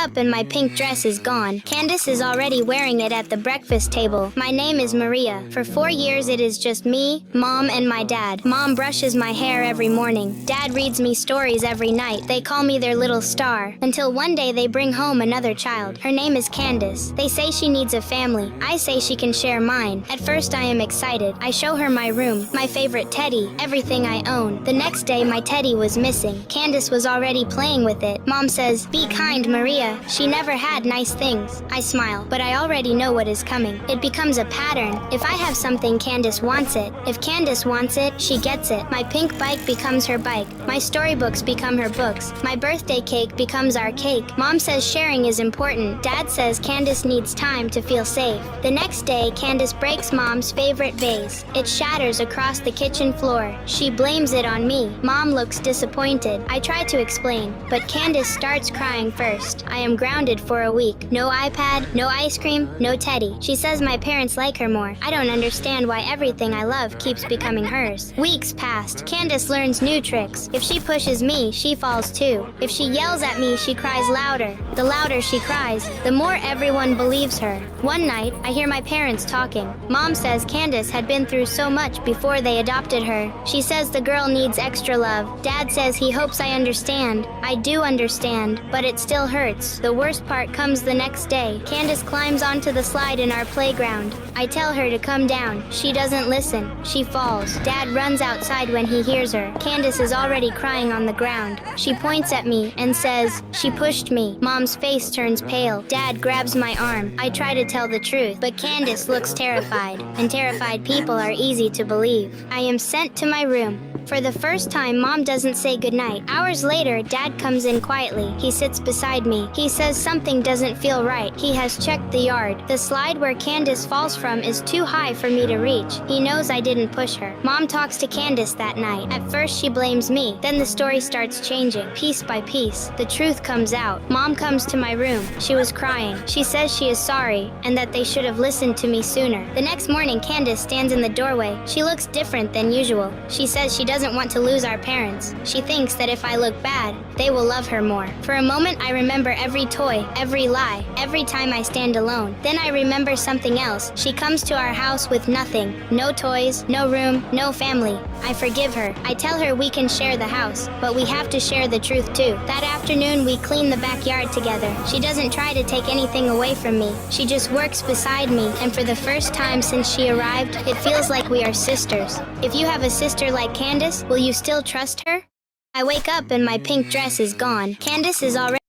up and my pink dress is gone. Candace is already wearing it at the breakfast table. My name is Maria. For 4 years it is just me, Mom, and my dad. Mom brushes my hair every morning. Dad reads me stories every night. They call me their little star. Until one day they bring home another child. Her name is Candace. They say she needs a family. I say she can share mine. At first I am excited. I show her my room, my favorite teddy, everything I own. The next day my teddy was missing. Candace was already playing with it. Mom says, "Be kind, Maria. She never had nice things." I smile, but I already know what is coming. It becomes a pattern. If I have something, Candace wants it. If Candace wants it, she gets it. My pink bike becomes her bike. My storybooks become her books. My birthday cake becomes our cake. Mom says sharing is important. Dad says Candace needs time to feel safe. The next day, Candace breaks Mom's favorite vase. It shatters across the kitchen floor. She blames it on me. Mom looks disappointed. I try to explain, but Candace starts crying first. I am grounded for a week. No iPad, no ice cream, no teddy. She says my parents like her more. I don't understand why everything I love keeps becoming hers. Weeks passed. Candace learns new tricks. If she pushes me, she falls too. If she yells at me, she cries louder. The louder she cries, the more everyone believes her. One night, I hear my parents talking. Mom says Candace had been through so much before they adopted her. She says the girl needs extra love. Dad says he hopes I understand. I do understand, but it still hurts. The worst part comes the next day. Candace climbs onto the slide in our playground. I tell her to come down. She doesn't listen. She falls. Dad runs outside when he hears her. Candace is already crying on the ground. She points at me and says, "She pushed me." Mom's face turns pale. Dad grabs my arm. I try to tell the truth, but Candace looks terrified, and terrified people are easy to believe. I am sent to my room. For the first time, Mom doesn't say goodnight. Hours later, Dad comes in quietly. He sits beside me. He says something doesn't feel right. He has checked the yard. The slide where Candace falls from is too high for me to reach. He knows I didn't push her. Mom talks to Candace that night. At first, she blames me. Then the story starts changing. Piece by piece, the truth comes out. Mom comes to my room. She was crying. She says she is sorry and that they should have listened to me sooner. The next morning, Candace stands in the doorway. She looks different than usual. She says she doesn't want to lose our parents. She thinks that if I look bad, they will love her more. For a moment, I remember every toy, every lie, every time I stand alone. Then I remember something else. She comes to our house with nothing. No toys, no room, no family. I forgive her. I tell her we can share the house, but we have to share the truth too. That afternoon, we clean the backyard together. She doesn't try to take anything away from me. She just works beside me, and for the first time since she arrived, it feels like we are sisters. If you have a sister like Candace, will you still trust her? I wake up and my pink dress is gone. Candace is already